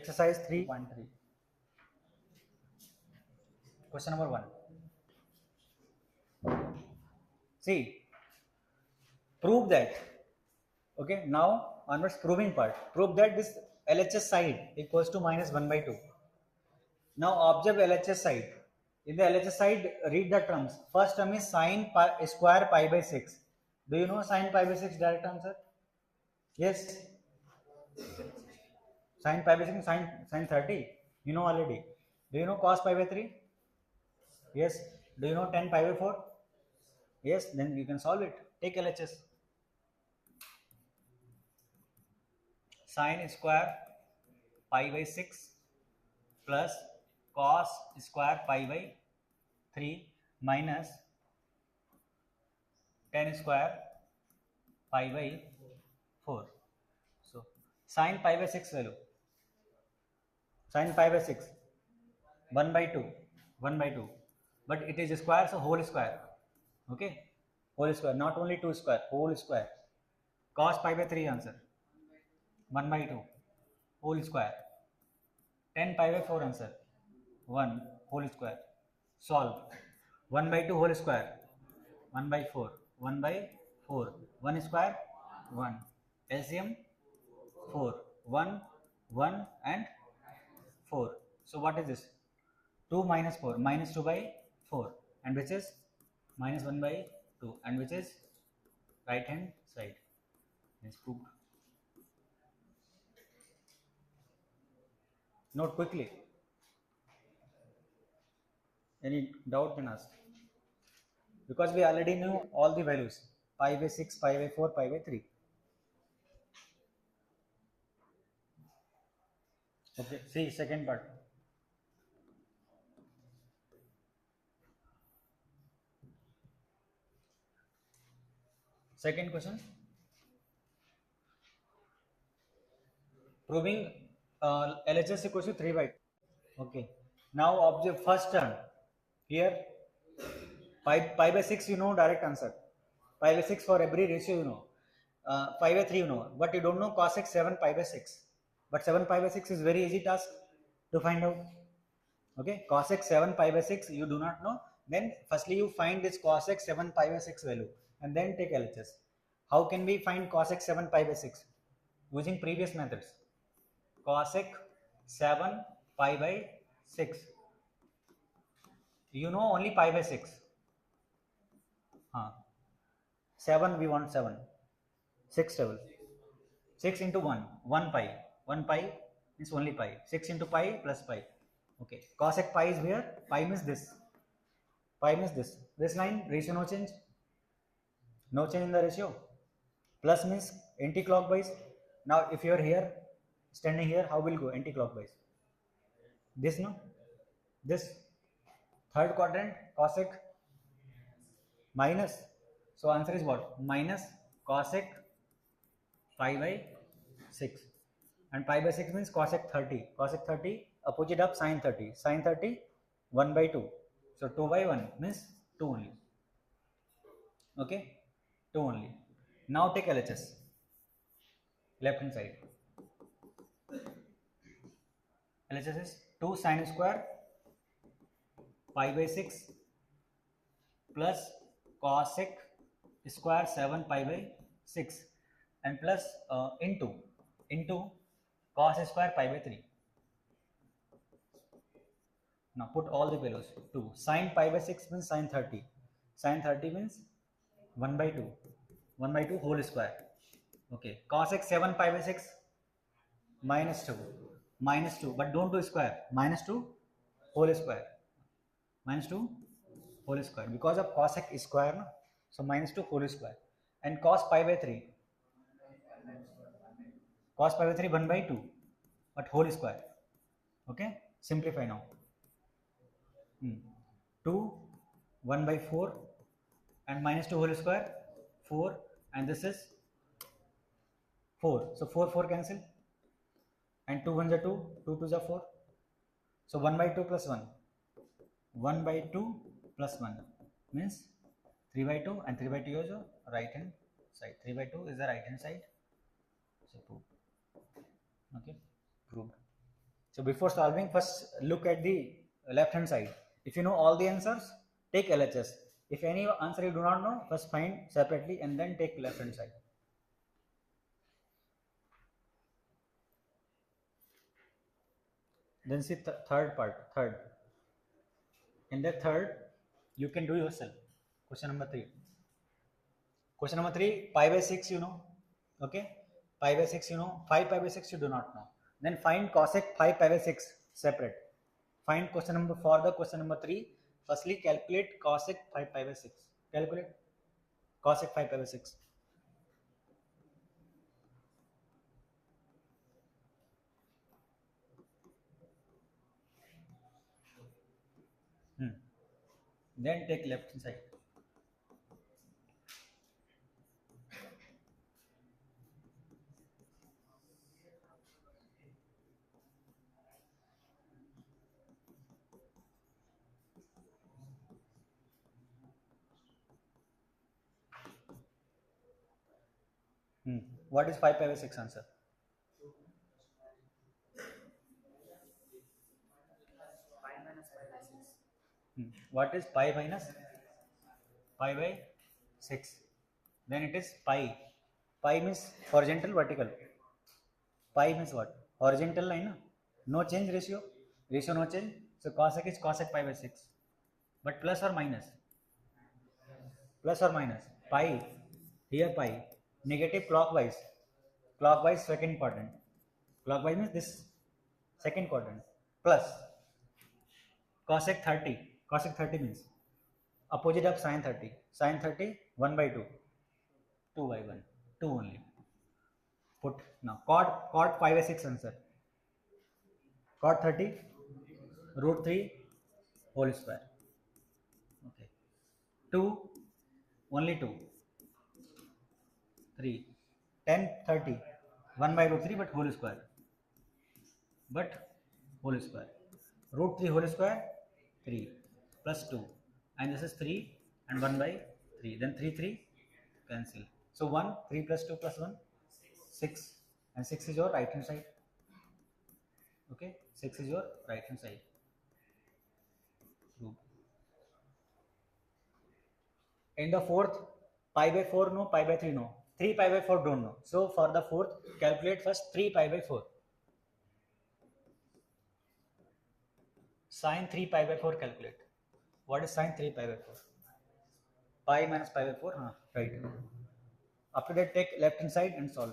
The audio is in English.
Exercise 3.3. Question number 1. See, prove that. Okay, now onwards proving part. Prove that this LHS side equals to minus 1 by 2. Now observe LHS side. In the LHS side, read the terms. First term is sine pi, square pi by 6. Do you know sine pi by 6 direct answer? Yes. Sine pi by 6, sine 30. You know already. Do you know cos pi by 3? Yes. Do you know tan pi by 4? Yes. Then you can solve it. Take LHS. Sine square pi by 6 plus cos square pi by 3 minus tan square pi by 4. So sine pi by 6 value. Sine pi by 6. 1 by 2. 1 by 2. But it is square, so whole square. Okay? Whole square. Not only 2 square. Whole square. Cos pi by 3 answer. 1 by 2. Whole square. Tan pi by 4 answer. 1 whole square. Solve. 1 by 2 whole square. 1 by 4. 1 by 4. 1 square. 1. LCM 4. 1, 1 and 4. So what is this? 2 minus 4. Minus 2 by 4. And which is minus 1 by 2. And which is right hand side. Is proved. Note quickly. Any doubt can ask. Because we already knew all the values. Pi by 6, pi by 4, pi by 3. Okay, see second part. Second question. Proving LHS equals to 3 by 2. Okay. Now observe first term. Here pi by 6 you know direct answer. Pi by 6 for every ratio you know. Pi by 3 you know. But you don't know cos x 7 pi by 6. But 7 pi by 6 is very easy task to find out. Okay. Cos x 7 pi by 6 you do not know. Then firstly you find this cos x 7 pi by 6 value and then take LHS. How can we find cos x 7 pi by 6? Using previous methods. Cos x 7 pi by 6. You know only pi by 6. 7 we want 7. 6 table. 6 into 1. 1 pi. 1 pi is only pi. 6 into pi plus pi. Okay. Cos x pi is where? Pi means this. Pi means this. This line ratio no change. No change in the ratio. Plus means anti-clockwise. Now if you are here, standing here, how will go anti-clockwise? This no? This. Third quadrant cosec minus. So answer is what? Minus cosec pi by 6. And pi by 6 means cosec 30. Cosec 30 opposite of sin 30. Sin 30 1 by 2. So 2 by 1 means 2 only. Okay? 2 only. Now take LHS. Left hand side. LHS is 2 sin square pi by 6 plus cosec square 7 pi by 6 and plus into cos square pi by 3. Now put all the values. 2 sin pi by 6 means sin 30. Sin 30 means 1 by 2. 1 by 2 whole square. Okay. Cosec 7 pi by 6 minus 2. Minus 2. But don't do square. Minus 2 whole square. Minus 2 whole square. Because of cosec square, no? So minus 2 whole square. And cos pi by 3. Cos pi by 3 1 by 2. But whole square. Okay. Simplify now. 2 1 by 4 and minus 2 whole square 4 and this is 4. So 4 4 cancel and 2 1 are 2, 2 2 are 4. So 1 by 2 plus 1. 1 by 2 plus 1 means 3 by 2 and 3 by 2 is right hand side. 3 by 2 is the right hand side. So proved. Okay, proved. So before solving, first look at the left hand side. If you know all the answers, take LHS. If any answer you do not know, first find separately and then take left hand side. Then see third part, third. In the third, you can do yourself. Question number 3. Question number 3, pi by 6 you know. Okay. Pi by 6 you know. 5 pi by 6 you do not know. Then find cosec 5 pi by 6 separate. Find question number for the question number 3. Firstly, calculate cosec 5 pi by 6. Calculate cosec 5 pi by 6. Then take left hand side. What is 5 pi by 6 answer? What is pi minus pi by 6? Then it is pi. Pi means horizontal, vertical. Pi means what? Horizontal line. No change ratio. Ratio no change. So cosec is cosec pi by 6. But plus or minus? Plus or minus? Pi. Here pi. Negative clockwise. Clockwise second quadrant. Clockwise means this second quadrant. Plus cosec 30. Cosec 30 means opposite of sin 30. Sin 30, 1 by 2. 2 by 1. 2 only. Put now cot 5 by 6 answer. Cot 30 root 3 whole square. Okay. 2 only 2. 3. 10 30. 1 by root 3 but whole square. But whole square. Root 3 whole square 3 plus 2. And this is 3 and 1 by 3. Then 3 3 cancel. So 1 3 plus 2 plus 1 6 and 6 is your right hand side. Okay, 6 is your right hand side. In the fourth, pi by 4 no, pi by 3 no. 3 pi by 4 don't know. So for the fourth, calculate first 3 pi by 4. Sin 3 pi by 4 calculate. What is sin 3 pi by 4? Pi minus pi by 4, right. After that, take left hand side and solve.